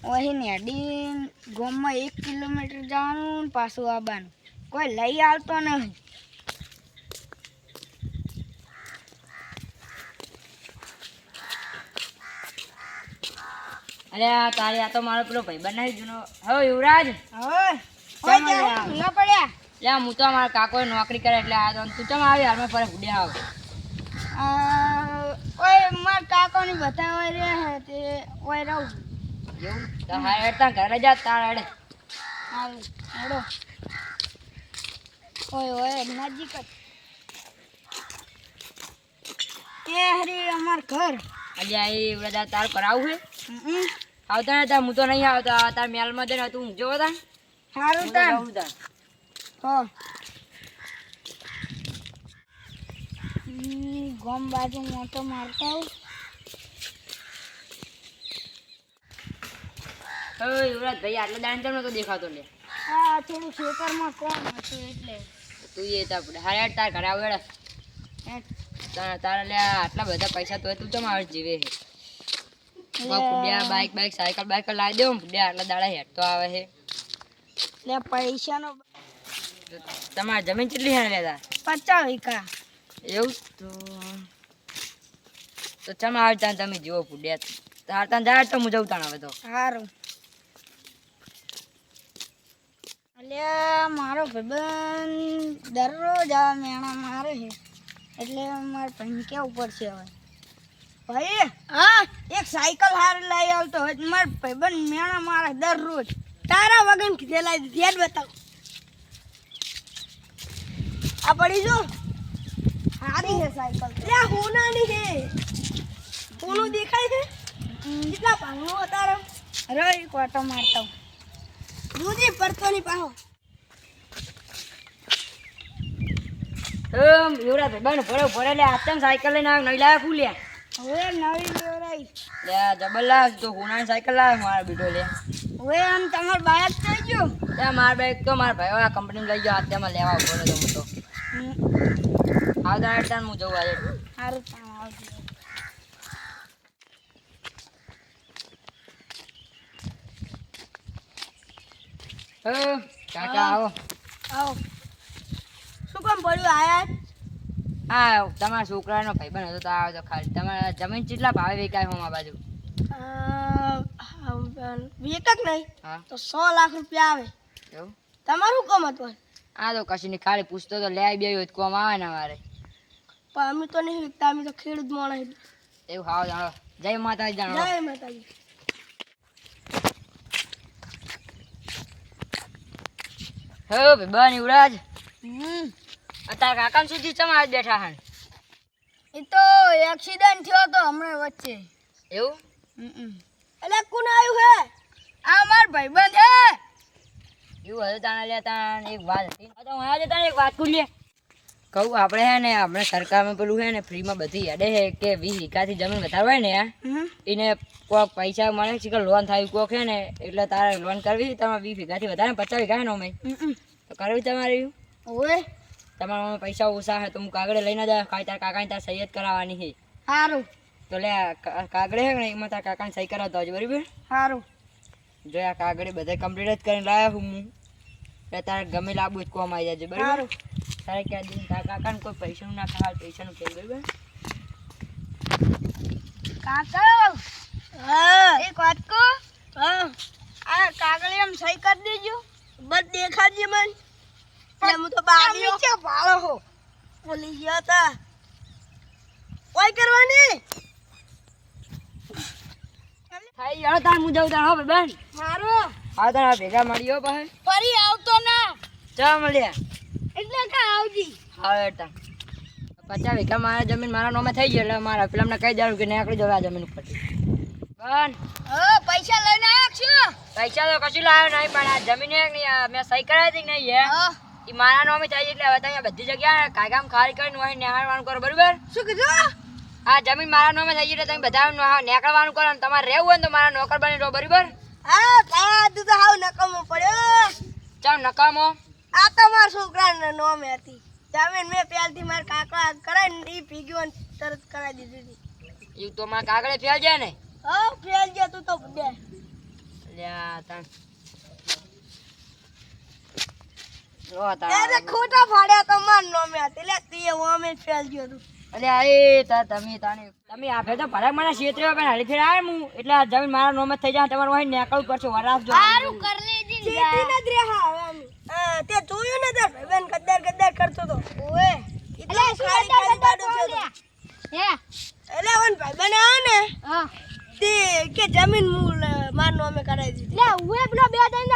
વહી નેડી ગામમાં 1 કિલોમીટર જવાનું પાછું આવવાનું કોઈ લઈ આવતો નહીં. અરે તારી આ તો મારો પેલો ભાઈ બનાવી જૂનો. હવે યુવરાજ હવે પડ્યા લે હું તો મારા કાકોએ નોકરી કરે એટલે આ તું ચમ આવી હાલમાં ફરે ભૂડ્યા આવ ઓય મારા કાકોની બધા ઓય રહે તે ઓય રહું એવું તો હા હેડતા ઘરે જા તાર હેડે હાલ હેડો ઓય નજીક જ એ હરી અમાર ઘર આજે આ બધા તાર પર આવું છે હમ આવતા ને તાર હું તો નહીં આવતા તાર મેલમાં જઈને તું ઊંઘજો તા સારું હું તો તાર જાઉં તાર. હો ગોમ બાજુ મોટો મારતા હવે યુવરાજ ભાઈ આટલા દાણ કેમ નતો દેખાતો લે હા થોડું ખેતરમાં કોમ હતું એટલે તું એ તાર હારે હેડ તાર ઘરે આવ હેડ તારા લે આટલા બધા પૈસા તો તું ચમ આવે જીવે છે ફુડિયા બાઈક સાયકલ બાઈક લાવી દેવું ફુડિયા આટલા દાડા હેડ તો આવે છે એટલે પૈસાનો તમારે જમીન કેટલી હેડ લેતા 50 વીઘા એવું તો ચમ આવે ત્યાં તમે જીવો ફુડિયા તાર ત્યાં જાય તો હું જવું તાણ હવે તો સારું એટલે મારો ભાઈબંધ દરરોજ આ મેણા મારે છે એટલે મારે ભાઈને કેવું પડશે હવે ભાઈ હા એક સાયકલ હારી લઈ આવતો હોય મારે ભાઈબંધ મેણા મારે દરરોજ તારા વગર કીધે લાવી દીધી યાદ બતાવ આ પડી જો હારી છે સાયકલ એટલે હોનાની છે હોનું દેખાય છે કેટલા ભાંગો તારો અરે એક વાટો મારતો દૂધી પડતો નહીં પાહો યુવરાજ ભાઈ બન ભરે લે આતમ સાયકલ લઈને આવ નહીં લાવ્યા ફૂ લે હવે નવી લેવરાઈ લે જબર લાવ તો હુનાની સાયકલ લાવ મારા બીટો લે હવે આમ તમાર બાઈક થઈ ગયો લે માર બાઈક તો મારા ભાઈ આ કંપની લઈ ગયો આતમાં લેવા ઉભો રહ્યો હું તો આવતા હેડતા હું જવું આજે સારું પણ આવજો કાકા આવો આવો શું કામ પડ્યું આયા હા તમારા છોકરાનો ભાઈબંધ હતો તો આવ્યો તો ખાલી તમારા જમીન કેટલા ભાવે વેચાય હો બાજુ વેક જ નહીં હા તો 100 લાખ રૂપિયા આવે એવું તમારું કામ હતું આ તો કશી ની ખાલી પૂછતો તો લે બે હોય કોમ આવે ને અમારે પણ અમે તો નહીં વેચતા અમે તો ખેડૂત માણસ એવું હાવ જાણો જય માતાજી જાણો જય માતાજી હે ભાઈ યુવરાજ અત્યારે કાકા સુધી ચમ આવી બેઠા હન એ તો એક્સિડન્ટ થયો તો હમણાં વચ્ચે એવું એટલે કોણ આવ્યું હે આ માર ભાઈબંધ હે એવું હતું તાણે લે તાણ એક વાત હતી તો હું આજે તાણે એક વાત કું લે કહું આપણે હે ને આપણે સરકારમાં પેલું હે ને ફ્રીમાં બધી યાદે છે કે 20 વીઘાથી જમીન વધારે હોય ને એને કોઈક પૈસા મળે છે કે લોન થાય કોક હે ને એટલે તારે લોન કરવી તમારે 20 વીઘાથી વધારે 50 વીઘા હે ને અમે તો કરવી તમારે ઓય તમારા પૈસા ઓછા હે તો હું કાગળે લઈને જાય ખાલી તાર કાકાને તાર સહી જ કરાવવાની છે સારું તો લે કાગળે હે ને એમાં તાર કાકાને સહી કરાવતો આવજો બરાબર સારું જો આ કાગળે બધા કમ્પ્લીટ જ કરીને લાવ્યા હું એટલે તારે ગમે લાવવું જ કોમ આવી જાય બરાબર તારે ક્યાં દઈને તાર કાકાને કોઈ પૈસાનું ના ખાવા પૈસાનું કે બરાબર કાકા હા એક વાત કહો હા આ કાગળિયામાં સહી કરી દેજો બસ દેખાડજે મને એટલે હું તો બારીઓ નીચે ભાળો હો બોલી ગયો તા ઓય કરવાની થાય યાર તાર હું જાઉં તાર હો બેન મારો હા તાર ભેગા મળ્યો પાસે ફરી આવતો ના ચા મળ્યા એટલે કા આવજી હા બેટા 50 વીઘા મારા જમીન મારા નામે થઈ ગઈ એટલે મારા પેલામને કહી દેવાનું કે નીકળી જવા જમીન ઉપરથી બેન પૈસા લઈને આવ્યો છું પૈસા તો કશું લાવ્યો નહીં પણ આ જમીન એક નહીં મેં સહી કરાવી હતી નહીં હે એ મારા નામે થાય એટલે હવે ત્યાં બધી જગ્યાએ કાયદામાં ખાલી કરીને હોય નિહાળવાનું કરો બરાબર શું કીધું આ જમીન મારા નામે થઈ એટલે તમે બધા નીકળવાનું કરો ને તમારે રહેવું હોય ને તો મારા નોકર બની રહો બરાબર હા તું તો હાવ નકામો પડ્યો ચાલ નકામો આ તો મારા છોકરાના નામે હતી જમીન મેં પહેલથી મારા કાકા કરાવીને એ ભીગ્યો તરત કરાવી દીધી હતી એ તો મારા કાગળે ફેલ જાય ને હા ફેલ ગયા તું તો બુડે અલ્યા તાણ જો તાણ અરે ખોટા ફાડ્યા તો માર નોમે હતી લે તી ઓમે ફેલ ગયો તું અલ્યા એ તમે આપે તો ભરાક મને ક્ષેત્રે પણ હાલી ફેર આવે હું એટલે આ જમીન મારા નોમે થઈ જાય તમારે વહી નીકળવું પડશે વરાફ જો સારું કર લેજી ચેતી ન રે હા તે જોયું ને તાર ભાઈબંધ ગદ્દાર કરતો તો ઓએ એટલે ખાલી બાડો છે હે એટલે ઓન ભાઈબંધ આવે ને હા તે કે જમીન મૂળ માર નોમે કરાવી દીધી લે ઓએ પેલો બે દઈને